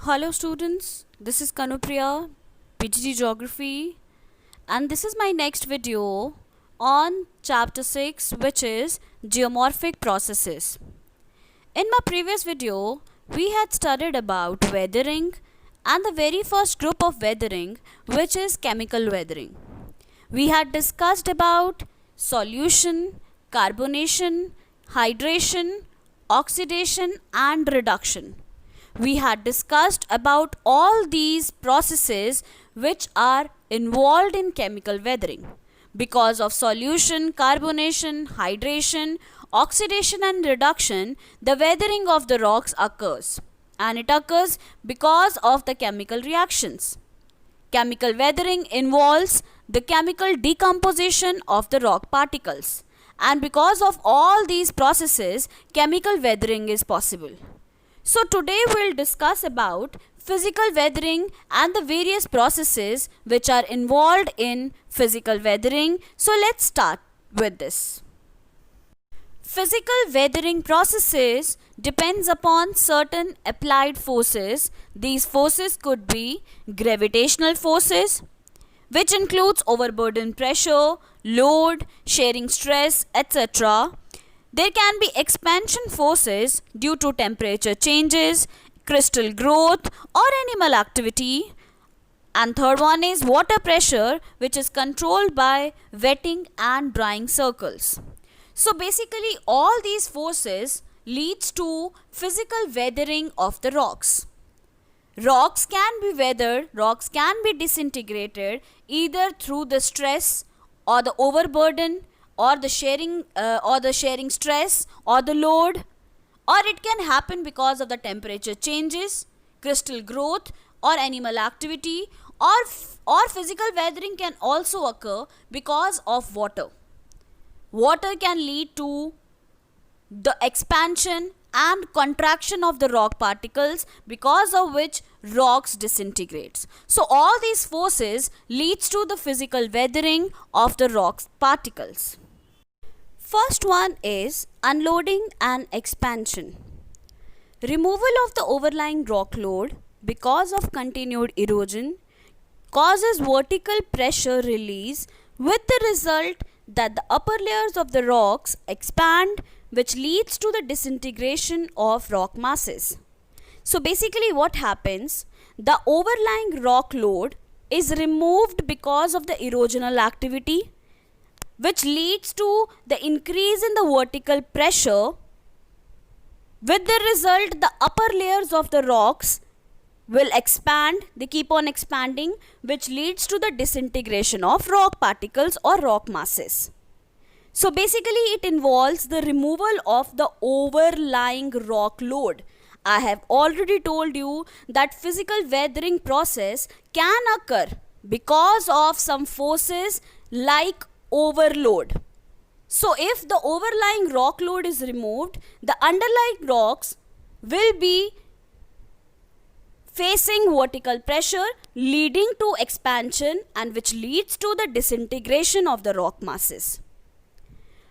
Hello students, this is Kanupriya, PGD Geography, and this is my next video on chapter 6, which is geomorphic processes. In my previous video, we had studied about weathering and the very first group of weathering, which is chemical weathering. We had discussed about solution, carbonation, hydration, oxidation and reduction. We had discussed about all these processes which are involved in chemical weathering. Because of solution, carbonation, hydration, oxidation and reduction, the weathering of the rocks occurs. And it occurs because of the chemical reactions. Chemical weathering involves the chemical decomposition of the rock particles. And because of all these processes, chemical weathering is possible. So today we'll discuss about physical weathering and the various processes which are involved in physical weathering. So let's start with this. Physical weathering processes depends upon certain applied forces. These forces could be gravitational forces, which includes overburden pressure, load, shearing stress, etc. There can be expansion forces due to temperature changes, crystal growth or animal activity. And third one is water pressure, which is controlled by wetting and drying circles. So basically all these forces leads to physical weathering of the rocks. Rocks can be weathered, rocks can be disintegrated either through the stress or the overburden or the shearing stress or the load, or it can happen because of the temperature changes, crystal growth or animal activity, or physical weathering can also occur because of water. Water can lead to the expansion and contraction of the rock particles, because of which rocks disintegrates. So all these forces leads to the physical weathering of the rock particles. First one is unloading and expansion. Removal of the overlying rock load because of continued erosion causes vertical pressure release, with the result that the upper layers of the rocks expand, which leads to the disintegration of rock masses. So basically what happens, the overlying rock load is removed because of the erosional activity, which leads to the increase in the vertical pressure, with the result the upper layers of the rocks will expand, they keep on expanding, which leads to the disintegration of rock particles or rock masses. So basically it involves the removal of the overlying rock load. I have already told you that physical weathering process can occur because of some forces like overload. So if the overlying rock load is removed, the underlying rocks will be facing vertical pressure, leading to expansion, and which leads to the disintegration of the rock masses.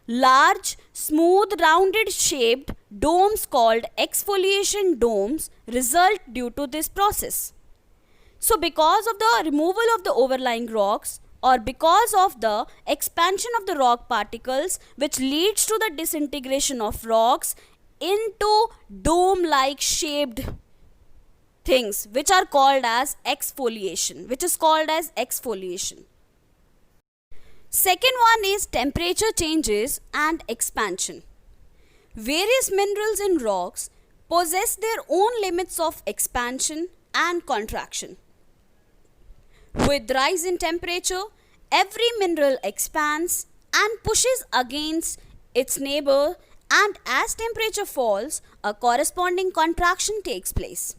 Large, smooth, rounded shaped domes called exfoliation domes result due to this process. So because of the removal of the overlying rocks, or because of the expansion of the rock particles, which leads to the disintegration of rocks into dome-like shaped things, which are called as exfoliation, Second one is temperature changes and expansion. Various minerals in rocks possess their own limits of expansion and contraction. With rise in temperature, every mineral expands and pushes against its neighbor, and as temperature falls, a corresponding contraction takes place.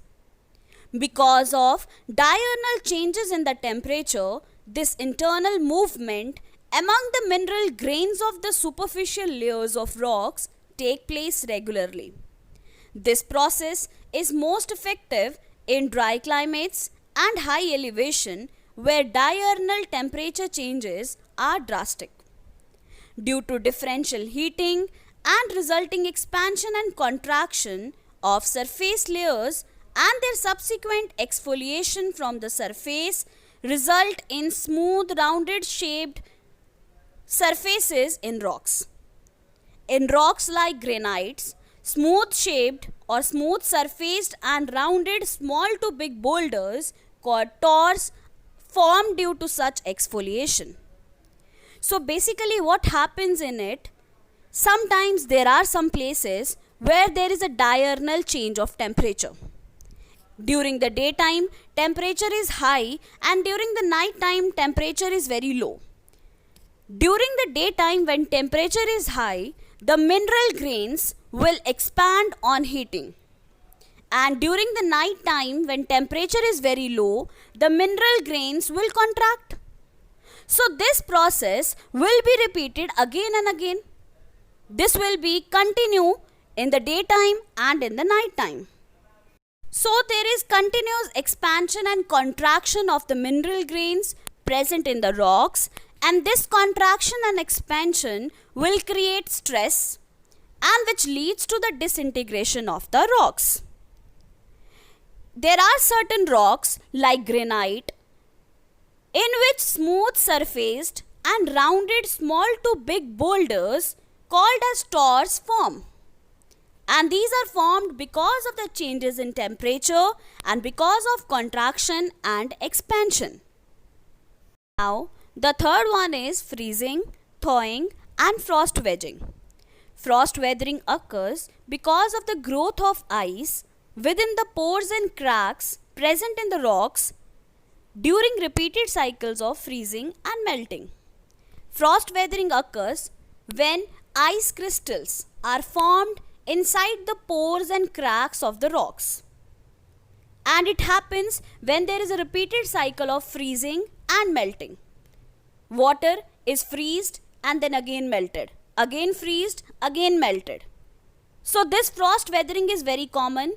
Because of diurnal changes in the temperature, this internal movement among the mineral grains of the superficial layers of rocks take place regularly. This process is most effective in dry climates and high elevation, where diurnal temperature changes are drastic. Due to differential heating and resulting expansion and contraction of surface layers and their subsequent exfoliation from the surface result in smooth, rounded shaped surfaces in rocks. In rocks like granites, smooth shaped or smooth surfaced and rounded small to big boulders called tors form due to such exfoliation. So basically what happens in it, sometimes there are some places where there is a diurnal change of temperature. During the daytime, temperature is high, and during the night time, temperature is very low. During the daytime, when temperature is high, the mineral grains will expand on heating. And during the night time, when temperature is very low, the mineral grains will contract. So this process will be repeated again and again. This will be continue in the daytime and in the night time. So there is continuous expansion and contraction of the mineral grains present in the rocks, and this contraction and expansion will create stress and which leads to the disintegration of the rocks. There are certain rocks like granite in which smooth surfaced and rounded small to big boulders called as tors form. And these are formed because of the changes in temperature and because of contraction and expansion. Now, the third one is freezing, thawing and frost wedging. Frost weathering occurs because of the growth of ice within the pores and cracks present in the rocks during repeated cycles of freezing and melting. Frost weathering occurs when ice crystals are formed inside the pores and cracks of the rocks. And it happens when there is a repeated cycle of freezing and melting. Water is freezed and then again melted. Again freezed, again melted. So this frost weathering is very common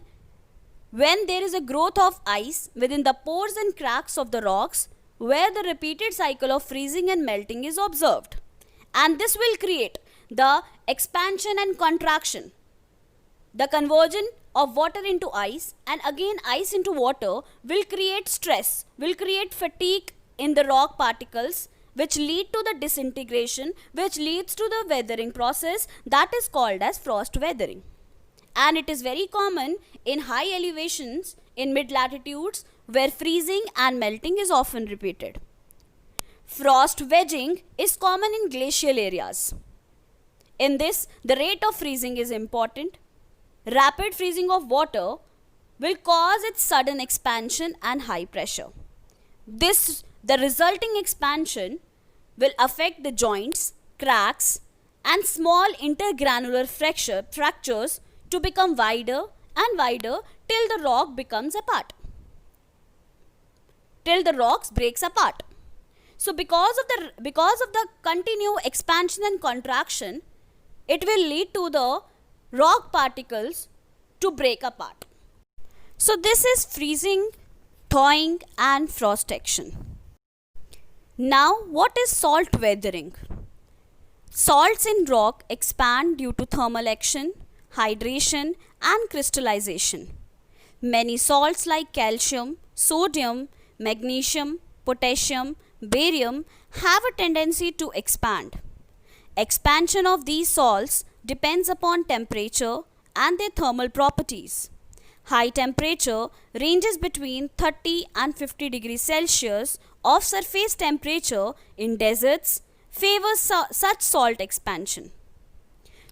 when there is a growth of ice within the pores and cracks of the rocks where the repeated cycle of freezing and melting is observed. And this will create the expansion and contraction. The conversion of water into ice and again ice into water will create stress, will create fatigue in the rock particles, which lead to the disintegration, which leads to the weathering process that is called as frost weathering. And it is very common in high elevations in mid latitudes where freezing and melting is often repeated. Frost wedging is common in glacial areas. In this, the rate of freezing is important. Rapid freezing of water will cause its sudden expansion and high pressure. The resulting expansion will affect the joints, cracks and small intergranular fractures to become wider and wider till the rock becomes apart. Till the rocks breaks apart. So because of the continued expansion and contraction, it will lead to the rock particles to break apart. So this is freezing, thawing and frost action. Now what is salt weathering? Salts in rock expand due to thermal action, hydration and crystallization. Many salts like calcium, sodium, magnesium, potassium, barium have a tendency to expand. Expansion of these salts depends upon temperature and their thermal properties. High temperature ranges between 30 and 50 degrees Celsius of surface temperature in deserts favors such salt expansion.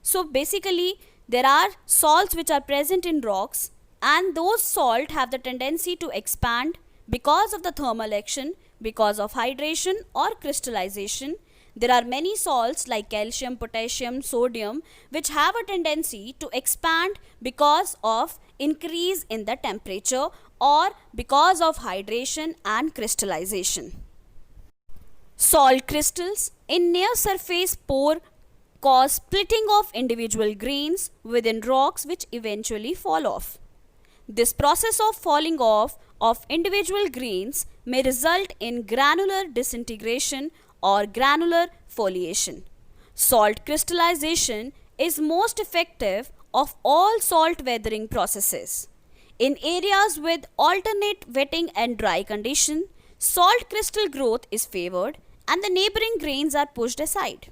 So basically there are salts which are present in rocks and those salts have the tendency to expand because of the thermal action, because of hydration or crystallization. There are many salts like calcium, potassium, sodium which have a tendency to expand because of increase in the temperature or because of hydration and crystallization. Salt crystals in near surface pore cause splitting of individual grains within rocks which eventually fall off. This process of falling off of individual grains may result in granular disintegration or granular foliation. Salt crystallization is most effective of all salt weathering processes. In areas with alternate wetting and dry condition, salt crystal growth is favored and the neighboring grains are pushed aside.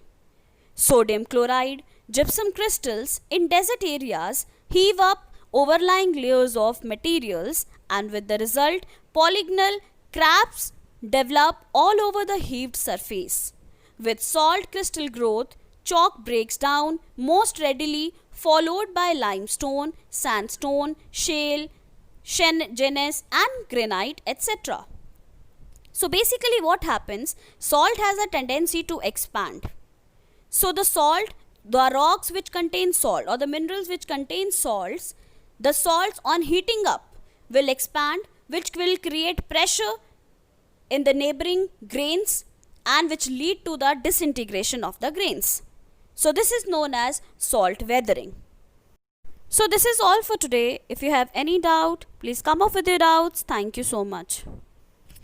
Sodium chloride, gypsum crystals in desert areas heave up overlying layers of materials, and with the result, polygonal cracks develop all over the heaved surface. With salt crystal growth, chalk breaks down most readily, followed by limestone, sandstone, shale, gneiss, and granite, etc. So basically, what happens? Salt has a tendency to expand. So the rocks which contain salt or the minerals which contain salts, the salts on heating up will expand, which will create pressure in the neighboring grains and which lead to the disintegration of the grains. So this is known as salt weathering. So this is all for today. If you have any doubt, please come up with your doubts. Thank you so much.